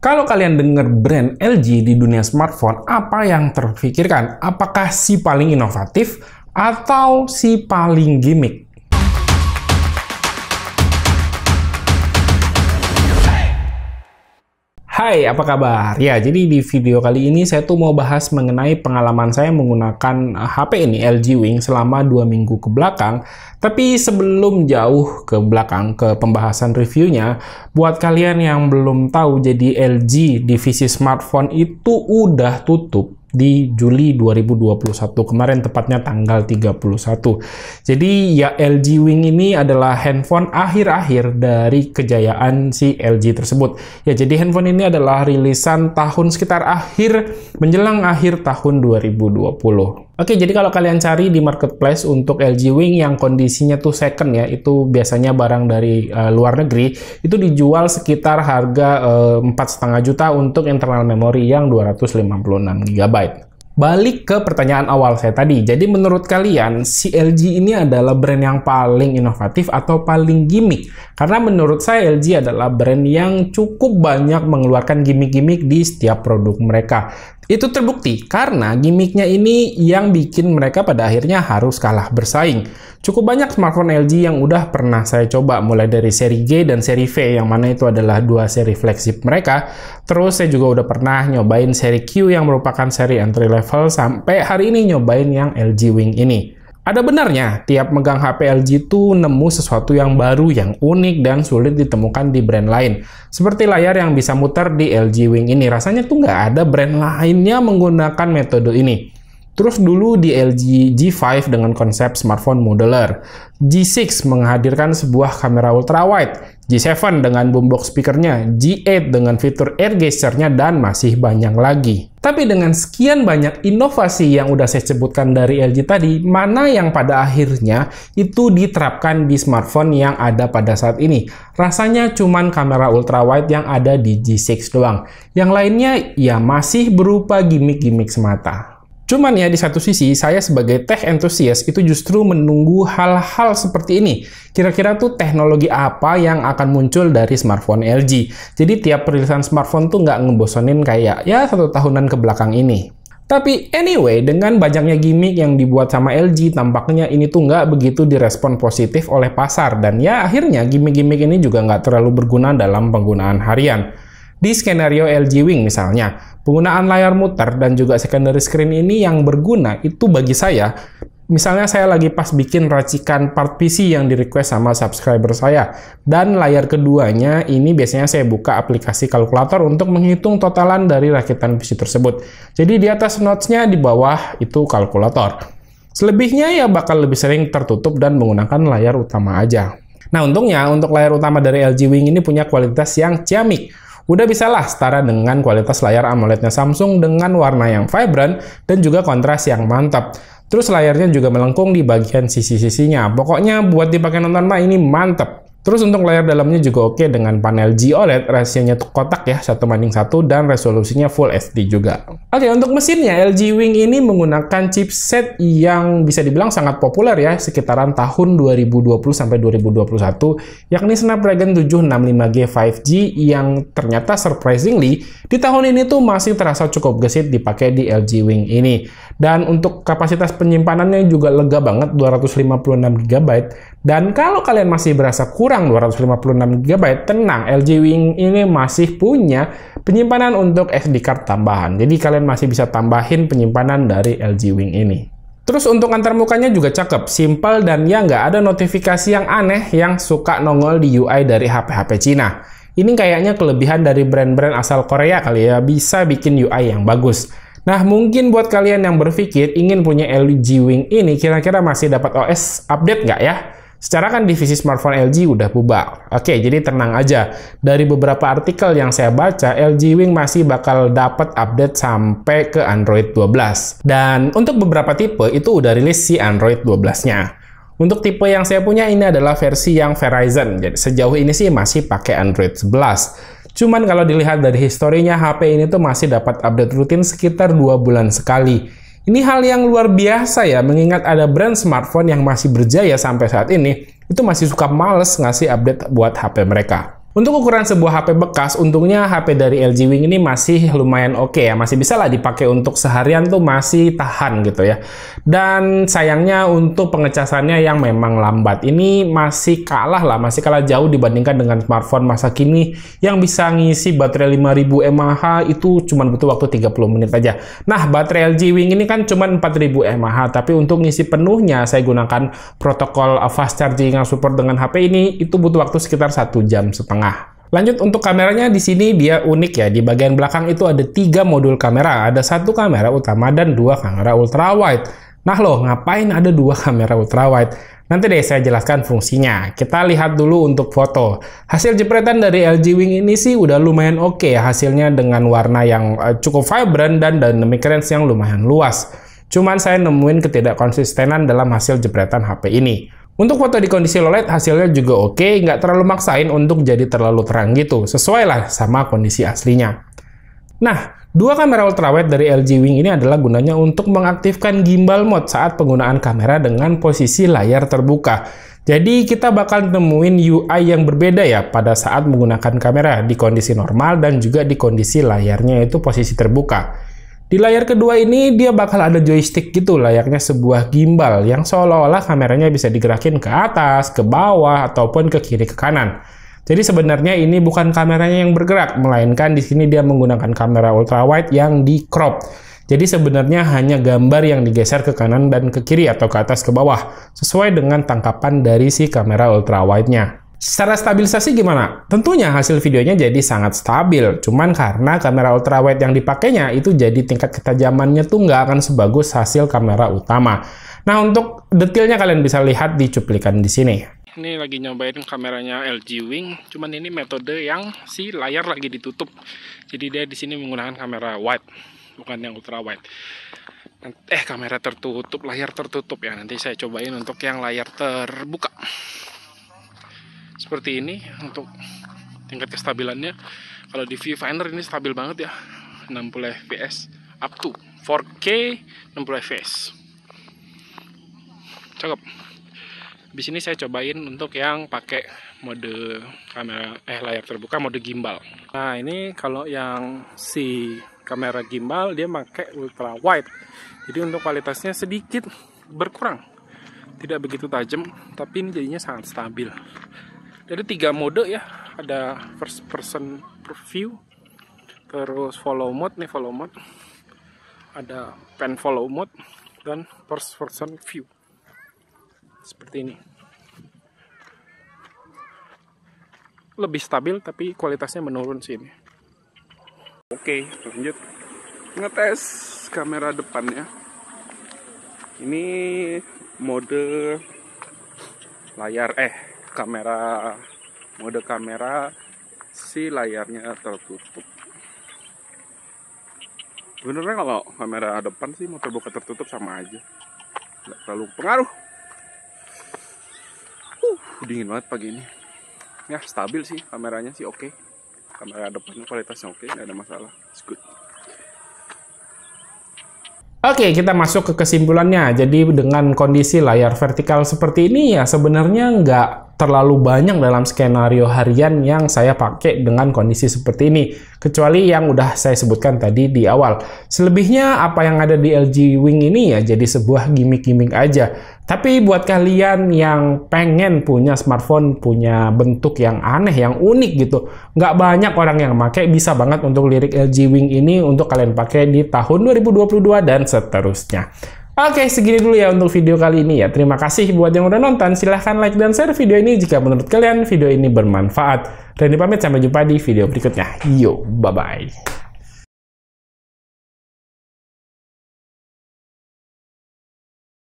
Kalau kalian dengar brand LG di dunia smartphone, apa yang terpikirkan? Apakah si paling inovatif atau si paling gimmick? Hai, apa kabar? Ya, jadi di video kali ini saya tuh mau bahas mengenai pengalaman saya menggunakan HP ini, LG Wing, selama 2 minggu ke belakang. Tapi sebelum jauh ke belakang, ke pembahasan reviewnya, buat kalian yang belum tahu, jadi LG divisi smartphone itu udah tutup di Juli 2021 kemarin, tepatnya tanggal 31. Jadi ya LG Wing ini adalah handphone akhir-akhir dari kejayaan si LG tersebut. Ya, jadi handphone ini adalah rilisan tahun sekitar menjelang akhir tahun 2020. Oke, jadi kalau kalian cari di marketplace untuk LG Wing yang kondisinya tuh second ya, itu biasanya barang dari luar negeri, itu dijual sekitar harga 4,5 juta untuk internal memory yang 256 GB. Balik ke pertanyaan awal saya tadi, jadi menurut kalian si LG ini adalah brand yang paling inovatif atau paling gimmick? Karena menurut saya LG adalah brand yang cukup banyak mengeluarkan gimmick-gimmick di setiap produk mereka. Itu terbukti karena gimmicknya ini yang bikin mereka pada akhirnya harus kalah bersaing. Cukup banyak smartphone LG yang udah pernah saya coba, mulai dari seri G dan seri V, yang mana itu adalah dua seri flagship mereka. Terus saya juga udah pernah nyobain seri Q yang merupakan seri entry level, sampai hari ini nyobain yang LG Wing ini. Ada benarnya, tiap megang HP LG itu nemu sesuatu yang baru, yang unik, dan sulit ditemukan di brand lain. Seperti layar yang bisa muter di LG Wing ini, rasanya tuh nggak ada brand lainnya menggunakan metode ini. Terus dulu di LG G5 dengan konsep smartphone modular, G6 menghadirkan sebuah kamera ultrawide, G7 dengan boombox speakernya, G8 dengan fitur air gesture-nya, dan masih banyak lagi. Tapi dengan sekian banyak inovasi yang udah saya sebutkan dari LG tadi, mana yang pada akhirnya itu diterapkan di smartphone yang ada pada saat ini? Rasanya cuman kamera ultrawide yang ada di G6 doang. Yang lainnya ya masih berupa gimmick-gimmick semata. Cuman ya di satu sisi, saya sebagai tech enthusiast itu justru menunggu hal-hal seperti ini. Kira-kira tuh teknologi apa yang akan muncul dari smartphone LG. Jadi tiap perilisan smartphone tuh nggak ngebosonin kayak ya 1 tahunan ke belakang ini. Tapi anyway, dengan banyaknya gimmick yang dibuat sama LG, tampaknya ini tuh nggak begitu direspon positif oleh pasar. Dan ya akhirnya gimmick-gimmick ini juga nggak terlalu berguna dalam penggunaan harian. Di skenario LG Wing misalnya, penggunaan layar muter dan juga secondary screen ini yang berguna itu bagi saya. Misalnya saya lagi pas bikin racikan part PC yang di-request sama subscriber saya. Dan layar keduanya ini biasanya saya buka aplikasi kalkulator untuk menghitung totalan dari rakitan PC tersebut. Jadi di atas notes-nya, di bawah itu kalkulator. Selebihnya ya bakal lebih sering tertutup dan menggunakan layar utama aja. Nah untungnya untuk layar utama dari LG Wing ini punya kualitas yang ciamik. Udah bisalah setara dengan kualitas layar AMOLED-nya Samsung dengan warna yang vibrant dan juga kontras yang mantap. Terus layarnya juga melengkung di bagian sisi-sisinya. Pokoknya buat dipakai nonton mah ini mantap. Terus untuk layar dalamnya juga oke dengan panel GOLED, rasionya tuh kotak ya, 1:1 dan resolusinya Full HD juga. Oke, untuk mesinnya LG Wing ini menggunakan chipset yang bisa dibilang sangat populer ya, sekitaran tahun 2020 sampai 2021, yakni Snapdragon 765G 5G yang ternyata surprisingly di tahun ini tuh masih terasa cukup gesit dipakai di LG Wing ini. Dan untuk kapasitas penyimpanannya juga lega banget, 256 GB. Dan kalau kalian masih berasa kurang 256 GB, tenang, LG Wing ini masih punya penyimpanan untuk SD card tambahan. Jadi kalian masih bisa tambahin penyimpanan dari LG Wing ini. Terus untuk antarmukanya juga cakep, simple, dan ya nggak ada notifikasi yang aneh yang suka nongol di UI dari HP-HP Cina. Ini kayaknya kelebihan dari brand-brand asal Korea kali ya, bisa bikin UI yang bagus. Nah, mungkin buat kalian yang berpikir ingin punya LG Wing ini, kira-kira masih dapat OS update nggak ya? Secara kan divisi smartphone LG udah bubar. Oke, jadi tenang aja. Dari beberapa artikel yang saya baca, LG Wing masih bakal dapat update sampai ke Android 12. Dan untuk beberapa tipe itu udah rilis si Android 12-nya. Untuk tipe yang saya punya ini adalah versi yang Verizon. Jadi sejauh ini sih masih pakai Android 11. Cuman kalau dilihat dari historinya, HP ini tuh masih dapat update rutin sekitar 2 bulan sekali. Ini hal yang luar biasa ya, mengingat ada brand smartphone yang masih berjaya sampai saat ini, itu masih suka males ngasih update buat HP mereka. Untuk ukuran sebuah HP bekas, untungnya HP dari LG Wing ini masih lumayan oke ya. Masih bisa lah dipakai untuk seharian tuh masih tahan gitu ya. Dan sayangnya untuk pengecasannya yang memang lambat. Ini masih kalah jauh dibandingkan dengan smartphone masa kini yang bisa ngisi baterai 5000 mAh itu cuma butuh waktu 30 menit aja. Nah, baterai LG Wing ini kan cuma 4000 mAh, tapi untuk ngisi penuhnya saya gunakan protokol fast charging yang support dengan HP ini, itu butuh waktu sekitar 1,5 jam. Lanjut untuk kameranya, di sini dia unik ya. Di bagian belakang itu ada 3 modul kamera. Ada 1 kamera utama dan 2 kamera ultrawide. Nah loh, ngapain ada 2 kamera ultrawide? Nanti deh saya jelaskan fungsinya. Kita lihat dulu untuk foto. Hasil jepretan dari LG Wing ini sih udah lumayan oke ya. Hasilnya dengan warna yang cukup vibrant dan dynamic range yang lumayan luas. Cuman saya nemuin ketidakkonsistenan dalam hasil jepretan HP ini. Untuk foto di kondisi low light hasilnya juga oke, nggak terlalu maksain untuk jadi terlalu terang gitu, sesuai lah sama kondisi aslinya. Nah, 2 kamera ultrawide dari LG Wing ini adalah gunanya untuk mengaktifkan gimbal mode saat penggunaan kamera dengan posisi layar terbuka. Jadi kita bakal nemuin UI yang berbeda ya pada saat menggunakan kamera di kondisi normal dan juga di kondisi layarnya itu posisi terbuka. Di layar kedua ini dia bakal ada joystick gitu layaknya sebuah gimbal yang seolah-olah kameranya bisa digerakin ke atas, ke bawah, ataupun ke kiri ke kanan. Jadi sebenarnya ini bukan kameranya yang bergerak, melainkan di sini dia menggunakan kamera ultrawide yang di crop. Jadi sebenarnya hanya gambar yang digeser ke kanan dan ke kiri atau ke atas ke bawah, sesuai dengan tangkapan dari si kamera ultrawide-nya. Secara stabilisasi gimana? Tentunya hasil videonya jadi sangat stabil, cuman karena kamera ultrawide yang dipakainya itu jadi tingkat ketajamannya tuh nggak akan sebagus hasil kamera utama. Nah, untuk detailnya kalian bisa lihat di cuplikan di sini. Ini lagi nyobain kameranya LG Wing, cuman ini metode yang si layar lagi ditutup. Jadi dia di sini menggunakan kamera wide, bukan yang ultrawide. Kamera tertutup, layar tertutup ya. Nanti saya cobain untuk yang layar terbuka. Seperti ini untuk tingkat kestabilannya. Kalau di viewfinder ini stabil banget ya, 60 fps up to 4K 60 fps. Cakep. Di sini saya cobain untuk yang pakai mode kamera layar terbuka, mode gimbal. Nah, ini kalau yang si kamera gimbal dia pakai ultra wide. Jadi untuk kualitasnya sedikit berkurang. Tidak begitu tajam, tapi ini jadinya sangat stabil. Jadi 3 mode ya, ada first person view, terus follow mode, ada pan follow mode, dan first person view. Seperti ini. Lebih stabil tapi kualitasnya menurun sini. Oke, lanjut ngetes kamera depannya. Ini mode layar mode kamera si layarnya tertutup. Sebenarnya kalau kamera depan sih mau terbuka tertutup sama aja, nggak terlalu pengaruh. Dingin banget pagi ini. Ya stabil sih kameranya sih oke. Kamera depannya kualitasnya oke, nggak ada masalah. It's good. Oke, kita masuk ke kesimpulannya. Jadi dengan kondisi layar vertikal seperti ini ya sebenarnya nggak terlalu banyak dalam skenario harian yang saya pakai dengan kondisi seperti ini. Kecuali yang udah saya sebutkan tadi di awal. Selebihnya apa yang ada di LG Wing ini ya jadi sebuah gimmick-gimmick aja. Tapi buat kalian yang pengen punya smartphone, punya bentuk yang aneh, yang unik gitu, nggak banyak orang yang pakai, bisa banget untuk lirik LG Wing ini untuk kalian pakai di tahun 2022 dan seterusnya. Oke, segini dulu ya untuk video kali ini ya. Terima kasih buat yang udah nonton. Silahkan like dan share video ini jika menurut kalian video ini bermanfaat. Dan pamit, sampai jumpa di video berikutnya. Yo, bye-bye.